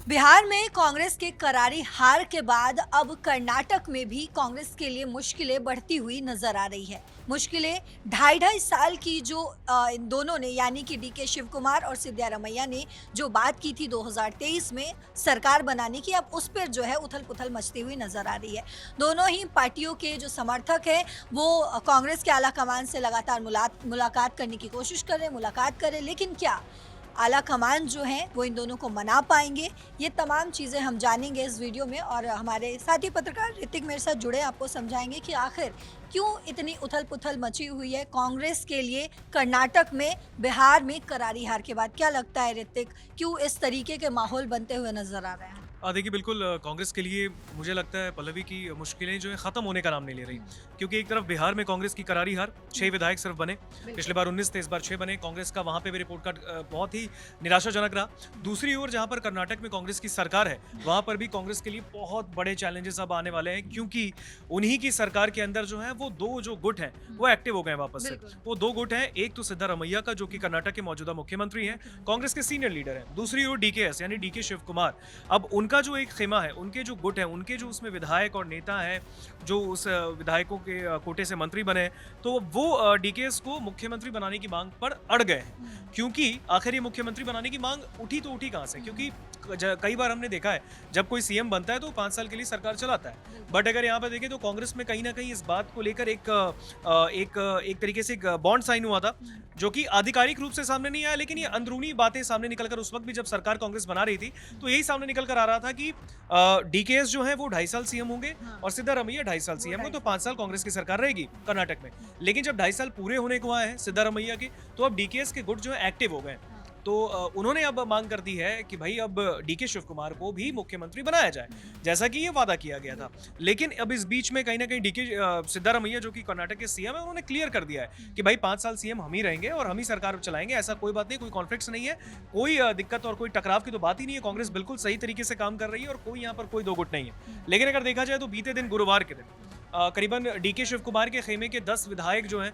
बिहार में कांग्रेस के करारी हार के बाद अब कर्नाटक में भी कांग्रेस के लिए मुश्किलें बढ़ती हुई नजर आ रही है। मुश्किलें ढाई ढाई साल की जो इन दोनों ने यानी कि डीके शिव कुमार और सिद्धारमैया ने जो बात की थी 2023 में सरकार बनाने की, अब उस पर जो है उथल पुथल मचती हुई नजर आ रही है। दोनों ही पार्टियों के जो समर्थक हैं वो कांग्रेस के आला कमान से लगातार मुलाकात करने की कोशिश कर रहे हैं, मुलाकात करें, लेकिन क्या आला कमान जो है वो इन दोनों को मना पाएंगे? ये तमाम चीज़ें हम जानेंगे इस वीडियो में और हमारे साथी पत्रकार ऋतिक मेरे साथ जुड़े, आपको समझाएंगे कि आखिर क्यों इतनी उथल पुथल मची हुई है कांग्रेस के लिए कर्नाटक में बिहार में करारी हार के बाद। क्या लगता है ऋतिक, क्यों इस तरीके के माहौल बनते हुए नजर आ रहे हैं? देखिए बिल्कुल कांग्रेस के लिए मुझे लगता है पल्लवी की मुश्किलें जो है ख़त्म होने का नाम नहीं ले रही। क्योंकि एक तरफ बिहार में कांग्रेस की करारी हार, 6 विधायक सिर्फ बने। पिछले बार 19 थे, इस बार 6 बने। कांग्रेस का वहाँ पे भी रिपोर्ट कार्ड बहुत ही निराशाजनक रहा। दूसरी ओर जहाँ पर कर्नाटक में कांग्रेस की सरकार है, वहाँ पर भी कांग्रेस के लिए बहुत बड़े चैलेंजेस अब आने वाले हैं, क्योंकि उन्हीं की सरकार के अंदर जो है वो दो जो गुट हैं वो एक्टिव हो गए हैं वापस से। वो दो गुट हैं, एक तो सिद्धारमैया का जो कि कर्नाटक के मौजूदा मुख्यमंत्री हैं, कांग्रेस के सीनियर लीडर हैं। दूसरी ओर डीकेएस यानी डीके शिव कुमार। अब उनका जो एक खेमा है, उनके जो गुट हैं, उनके जो उसमें विधायक और नेता हैं जो उस विधायकों के कोटे से मंत्री बने, तो वो डीकेएस को मुख्यमंत्री बनाने की मांग पर अड़ गए हैं। क्योंकि आखिर ये मुख्यमंत्री बनाने की मांग उठी तो उठी कहां से? क्योंकि कई बार हमने देखा है जब कोई सीएम बनता है तो 5 साल के लिए सरकार चलाता है। बट अगर यहाँ पर देखें तो कांग्रेस में कहीं ना कहीं इस बात को लेकर एक तरीके से एक बॉन्ड साइन हुआ था, जो कि आधिकारिक रूप से सामने नहीं आया, लेकिन ये अंदरूनी बातें सामने निकलकर उस वक्त भी जब सरकार कांग्रेस बना रही थी तो यही सामने निकल कर आ रहा था कि डीकेएस जो है वो 2.5 साल सीएम होंगे और सिद्धारमैया 2.5 साल सीएम होंगे, तो 5 साल कांग्रेस की सरकार रहेगी कर्नाटक में। लेकिन जब 2.5 साल पूरे होने को आए हैं सिद्धारमैया के, तो अब डीकेएस के गुट जो है एक्टिव हो गए। तो उन्होंने अब मांग कर दी है कि भाई अब डीके शिव कुमार को भी मुख्यमंत्री बनाया जाए, जैसा कि ये वादा किया गया था। लेकिन अब इस बीच में कहीं ना कहीं डीके सिद्धारमैया जो कि कर्नाटक के सीएम है, उन्होंने क्लियर कर दिया है कि भाई 5 साल सीएम हम ही रहेंगे और हम ही सरकार चलाएंगे। ऐसा कोई बात नहीं, कोई कॉन्फ्लिक्ट नहीं है, कोई दिक्कत और कोई टकराव की तो बात ही नहीं है। कांग्रेस बिल्कुल सही तरीके से काम कर रही है और कोई यहाँ पर कोई दो गुट नहीं है। लेकिन अगर देखा जाए तो बीते दिन गुरुवार के दिन करीबन डीके शिव कुमार के खेमे के 10 विधायक जो हैं,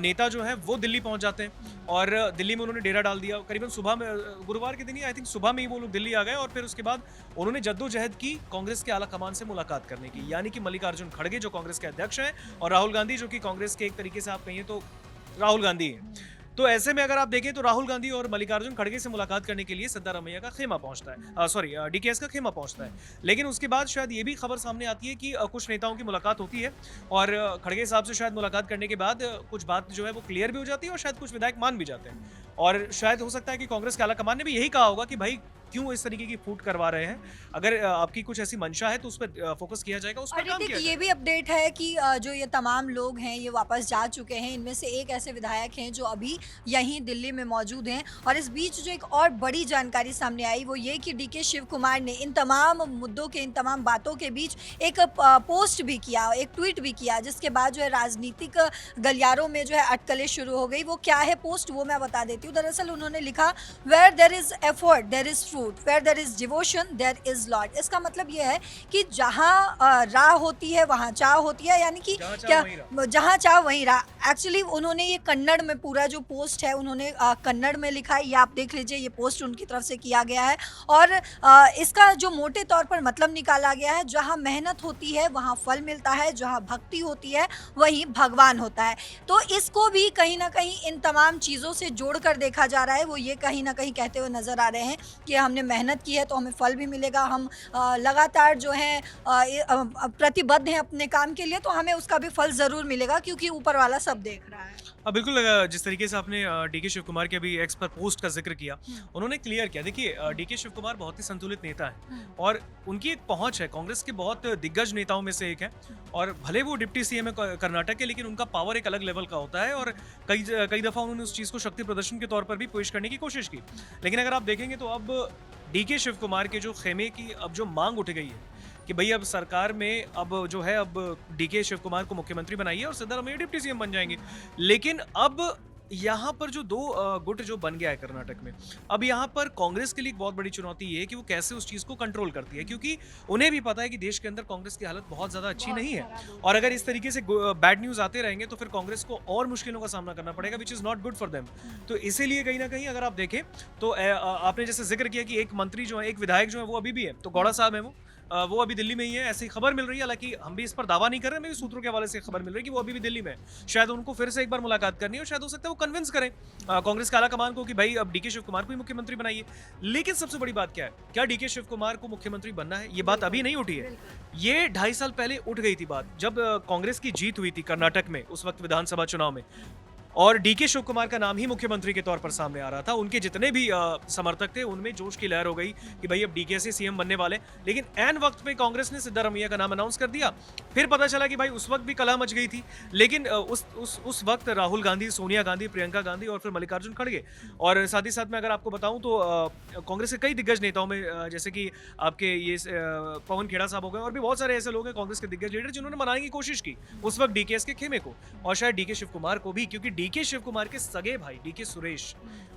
नेता जो है वो दिल्ली पहुंच जाते हैं और दिल्ली में उन्होंने डेरा डाल दिया। करीबन सुबह में गुरुवार के दिन ही आई थिंक सुबह में ही वो लोग दिल्ली आ गए और फिर उसके बाद उन्होंने जद्दोजहद की कांग्रेस के आला कमान से मुलाकात करने की, यानी कि मल्लिकार्जुन खड़गे जो कांग्रेस के अध्यक्ष हैं और राहुल गांधी जो कि कांग्रेस के एक तरीके से आप कहिए तो राहुल गांधी हैं। तो ऐसे में अगर आप देखें तो राहुल गांधी और मल्लिकार्जुन खड़गे से मुलाकात करने के लिए सिद्धारमैया का खेमा पहुंचता है, सॉरी डीकेएस का खेमा पहुंचता है। लेकिन उसके बाद शायद ये भी खबर सामने आती है कि कुछ नेताओं की मुलाकात होती है और खड़गे साहब से शायद मुलाकात करने के बाद कुछ बात जो है वो क्लियर भी हो जाती है और शायद कुछ विधायक मान भी जाते हैं। और शायद हो सकता है कि कांग्रेस के आला कमान ने भी यही कहा होगा कि भाई क्यों इस तरीके की फूट करवा रहे हैं। अगर आपकी कुछ ऐसी मंशा है तो उस पर फोकस किया जाएगा, उस पर और काम ऋतिक, किया ये जाएगा। भी अपडेट है कि जो ये तमाम लोग हैं ये वापस जा चुके हैं। इनमें से एक ऐसे विधायक हैं जो अभी यहीं दिल्ली में मौजूद हैं। और इस बीच जो एक और बड़ी जानकारी सामने आई वो ये कि डीके शिव कुमार ने इन तमाम मुद्दों के, इन तमाम बातों के बीच एक पोस्ट भी किया, एक ट्वीट भी किया, जिसके बाद जो है राजनीतिक गलियारों में जो है अटकलें शुरू हो गई। वो क्या है पोस्ट, वो मैं बता देती हूँ। दरअसल उन्होंने लिखा, where there is effort there is fruit, where there is devotion there is Lord. इसका मतलब यह है कि जहाँ राह होती है वहाँ चाह होती है, यानी कि क्या जहाँ चाह वहीं राह। एक्चुअली उन्होंने ये कन्नड़ में पूरा जो पोस्ट है उन्होंने कन्नड़ में लिखा है, ये आप देख लीजिए, ये पोस्ट उनकी तरफ से किया गया है। और इसका जो मोटे तौर पर मतलब निकाला गया है, जहाँ मेहनत होती है वहाँ फल मिलता है, जहाँ भक्ति होती है वहीं भगवान होता है। तो इसको भी कहीं ना कहीं इन तमाम चीज़ों से जोड़कर देखा जा रहा है। वो ये कहीं ना कहीं कहते हुए नजर आ रहे हैं कि हमने मेहनत की है तो हमें फल भी मिलेगा, हम लगातार जो है प्रतिबद्ध हैं अपने काम के लिए, तो हमें उसका भी फल जरूर मिलेगा क्योंकि ऊपर वाला सब देख रहा है। बिल्कुल जिस तरीके से आपने डीके शिव कुमार के अभी एक्स पर पोस्ट का जिक्र किया, उन्होंने क्लियर किया। देखिए डीके शिव कुमार बहुत ही संतुलित नेता है और उनकी एक पहुंच है, कांग्रेस के बहुत दिग्गज नेताओं में से एक है। और भले वो डिप्टी सीएम है कर्नाटक के, लेकिन उनका पावर एक अलग लेवल का होता है और कई दफा उन्होंने उस चीज को शक्ति प्रदर्शन के तौर पर भी पेश करने की कोशिश की। लेकिन अगर आप देखेंगे तो अब डीके शिव कुमार के जो खेमे की अब जो मांग उठ गई है कि भाई अब सरकार में अब जो है अब डीके शिव कुमार को मुख्यमंत्री बनाइए और सिद्धारमैया डिप्टी सीएम बन जाएंगे। लेकिन अब यहाँ पर जो दो गुट जो बन गया है कर्नाटक में, अब यहाँ पर कांग्रेस के लिए एक बहुत बड़ी चुनौती ये है कि वो कैसे उस चीज़ को कंट्रोल करती है, क्योंकि उन्हें भी पता है कि देश के अंदर कांग्रेस की हालत बहुत ज़्यादा अच्छी नहीं है। और अगर इस तरीके से बैड न्यूज़ आते रहेंगे तो फिर कांग्रेस को और मुश्किलों का सामना करना पड़ेगा, which is not good for them. तो इसीलिए कहीं ना कहीं अगर आप देखें तो आपने जैसे जिक्र किया कि एक मंत्री जो है, एक विधायक जो है वो अभी भी है, तो गौड़ा साहब है वो अभी दिल्ली में ही है, ऐसी खबर मिल रही है। हालांकि हम भी इस पर दावा नहीं कर रहे, हमें भी सूत्रों के हवाले से खबर मिल रही है कि वो अभी भी दिल्ली में है। शायद उनको फिर से एक बार मुलाकात करनी है और शायद हो सकता है वो कन्विंस करें कांग्रेस के आला कमान को कि भाई अब डीके शिव कुमार को ही मुख्यमंत्री बनाइए। लेकिन सबसे बड़ी बात क्या है, क्या डीके शिव कुमार को मुख्यमंत्री बनना है? ये बात अभी नहीं उठी है, ये 2.5 साल पहले उठ गई थी बात, जब कांग्रेस की जीत हुई थी कर्नाटक में उस वक्त विधानसभा चुनाव में, और डीके शिव कुमार का नाम ही मुख्यमंत्री के तौर पर सामने आ रहा था। उनके जितने भी समर्थक थे उनमें जोश की लहर हो गई कि भाई अब डीके से सीएम बनने वाले। लेकिन ऐन वक्त पे कांग्रेस ने सिद्धारमैया का नाम अनाउंस कर दिया। फिर पता चला कि भाई उस वक्त भी कलह मच गई थी, लेकिन उस वक्त राहुल गांधी, सोनिया गांधी, प्रियंका गांधी और फिर मल्लिकार्जुन खड़गे, और साथ ही साथ में अगर आपको बताऊं तो कांग्रेस के कई दिग्गज नेताओं में जैसे कि आपके ये पवन खेड़ा साहब हो गए, और भी बहुत सारे ऐसे लोग हैं कांग्रेस के दिग्गज लीडर जिन्होंने मनाने की कोशिश की उस वक्त डीकेएस के खेमे को, और शायद डीके शिव कुमार को भी, क्योंकि डीके शिव कुमार के सगे भाई डीके सुरेश,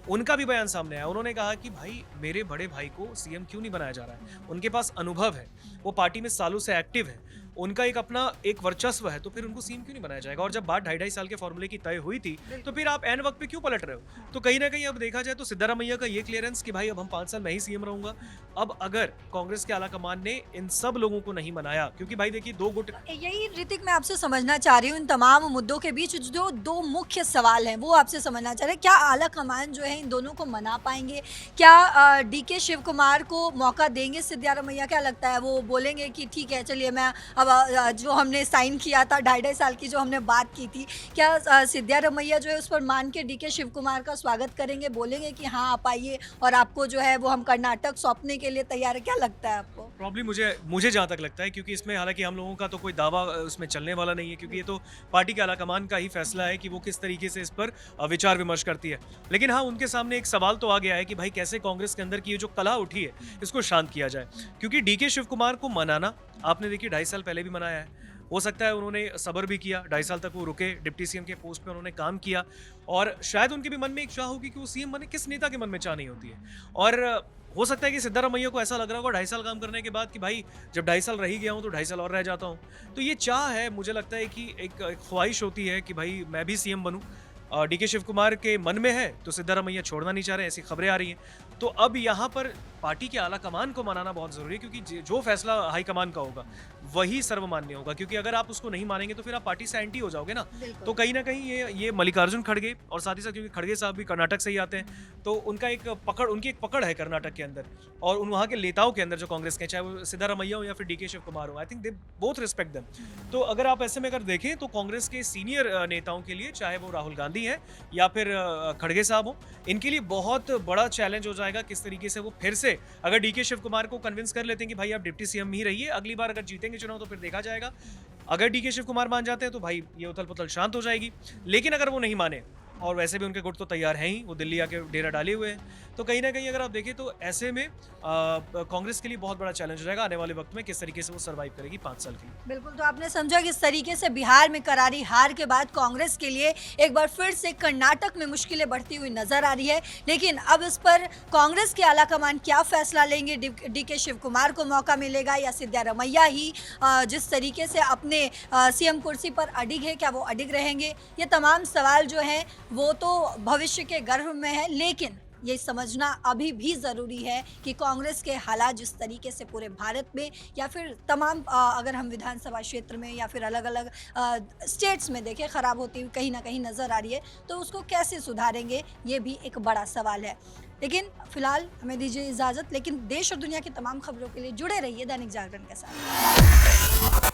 उनका भी बयान सामने आया। उन्होंने कहा कि भाई मेरे बड़े भाई को सीएम क्यों नहीं बनाया जा रहा है, उनके पास अनुभव है, वो पार्टी में सालों से एक्टिव है, उनका एक अपना एक वर्चस्व है, तो फिर उनको सीएम क्यों नहीं बनाया जाएगा। और जब बात 2.5 साल के फॉर्मूले की तय हुई थी तो फिर आप एन वक्त पे क्यों पलट रहे हो? तो कहीं ना कहीं अब देखा जाए तो सिद्धारमैया का ये क्लियरेंस कि भाई अब हम 5 साल मैं ही सीएम रहूंगा, अब अगर कांग्रेस के आला कमान ने इन सब लोगों को नहीं मनाया, क्योंकि भाई देखिए दो गुट, यही ऋतिक मैं आपसे समझना चाह रही हूँ, इन तमाम मुद्दों के बीच जो दो मुख्य सवाल हैं वो आपसे समझना चाह रहे हैं। क्या आला कमान जो है इन दोनों को मना पाएंगे? क्या डीके शिव कुमार को मौका देंगे सिद्धारमैया? क्या लगता है वो बोलेंगे कि ठीक है चलिए मैं अब जो हमने साइन किया था 2.5 साल की जो हमने बात की थी, क्या सिद्धारमैया जो है उस पर मान के डीके शिव कुमार का स्वागत करेंगे, बोलेंगे कि हाँ आप आइए और आपको जो है वो हम कर्नाटक सौंपने के लिए तैयार है? क्या लगता है आपको? प्रॉब्लम मुझे जहाँ तक लगता है, क्योंकि इसमें हालांकि हम लोगों का तो कोई दावा उसमें चलने वाला नहीं है, क्योंकि ये तो पार्टी के आलाकमान का ही फैसला है कि वो किस तरीके से इस पर विचार विमर्श करती है। लेकिन हाँ, उनके सामने एक सवाल तो आ गया है कि भाई कैसे कांग्रेस के अंदर की ये जो कलह उठी है इसको शांत किया जाए, क्योंकि डीके शिव कुमार को मनाना आपने देखिए 2.5 साल पहले भी मनाया है। हो सकता है उन्होंने सब्र भी किया, 2.5 साल तक वो रुके, डिप्टी सीएम के पोस्ट पे उन्होंने काम किया, और शायद उनके भी मन में एक चाह होगी कि वो सीएम बने। किस नेता के मन में चाह नहीं होती है? और हो सकता है कि सिद्धारमैया को ऐसा लग रहा होगा 2.5 साल काम करने के बाद कि भाई जब 2.5 साल रह ही गया हूँ तो 2.5 साल और रह जाता हूँ। तो ये चाह है, मुझे लगता है कि एक ख्वाहिश होती है कि भाई मैं भी सीएम बनूं। डीके शिव कुमार के मन में है तो सिद्धारमैया छोड़ना नहीं चाह रहे, ऐसी खबरें आ रही हैं। तो अब यहाँ पर पार्टी के आला कमान को मनाना बहुत जरूरी है, क्योंकि जो फैसला हाई कमान का होगा वही सर्वमान्य होगा, क्योंकि अगर आप उसको नहीं मानेंगे तो फिर आप पार्टी से एंटी हो जाओगे ना। तो कहीं ना कहीं ये मल्लिकार्जुन खड़गे, और साथ ही साथ क्योंकि खड़गे साहब भी कर्नाटक से ही आते हैं, तो उनकी एक पकड़ है कर्नाटक के अंदर और वहाँ के नेताओं के अंदर जो कांग्रेस के, चाहे वो सिद्धारमैया हो या फिर डीके शिव कुमार हो, I think they both respect them. तो अगर आप ऐसे में अगर देखें तो कांग्रेस के सीनियर नेताओं के लिए, चाहे वो राहुल गांधी है या फिर खड़गे साहब हो, इनके लिए बहुत बड़ा चैलेंज हो जाएगा किस तरीके से वो फिर से, अगर डीके शिव कुमार को कन्विंस कर लेते हैं कि भाई आप डिप्टी सीएम ही रहिए, अगली बार अगर जीतेंगे चुनाव तो फिर देखा जाएगा। अगर डीके शिव कुमार मान जाते हैं तो भाई ये उथल पुथल शांत हो जाएगी। लेकिन अगर वो नहीं माने, और वैसे भी उनके गुट तो तैयार हैं ही, वो दिल्ली आके डेरा डाले हुए हैं, तो कहीं ना कहीं अगर आप देखें तो ऐसे में कांग्रेस के लिए बहुत बड़ा चैलेंज हो जाएगा आने वाले वक्त में, किस तरीके से वो सर्वाइव करेगी 5 साल के लिए। बिल्कुल, तो आपने समझा किस तरीके से बिहार में करारी हार के बाद कांग्रेस के लिए एक बार फिर से कर्नाटक में मुश्किलें बढ़ती हुई नजर आ रही है। लेकिन अब इस पर कांग्रेस के आलाकमान क्या फैसला लेंगे? डीके शिव कुमार को मौका मिलेगा या सिद्धारमैया ही जिस तरीके से अपने सीएम कुर्सी पर अडिग है, क्या वो अडिग रहेंगे? ये तमाम सवाल जो हैं वो तो भविष्य के गर्भ में है, लेकिन ये समझना अभी भी ज़रूरी है कि कांग्रेस के हालात जिस तरीके से पूरे भारत में या फिर तमाम अगर हम विधानसभा क्षेत्र में या फिर अलग अलग स्टेट्स में देखें ख़राब होती हुई कहीं ना कहीं नज़र आ रही है, तो उसको कैसे सुधारेंगे ये भी एक बड़ा सवाल है। लेकिन फिलहाल हमें दीजिए इजाज़त, लेकिन देश और दुनिया की तमाम खबरों के लिए जुड़े रहिए दैनिक जागरण के साथ।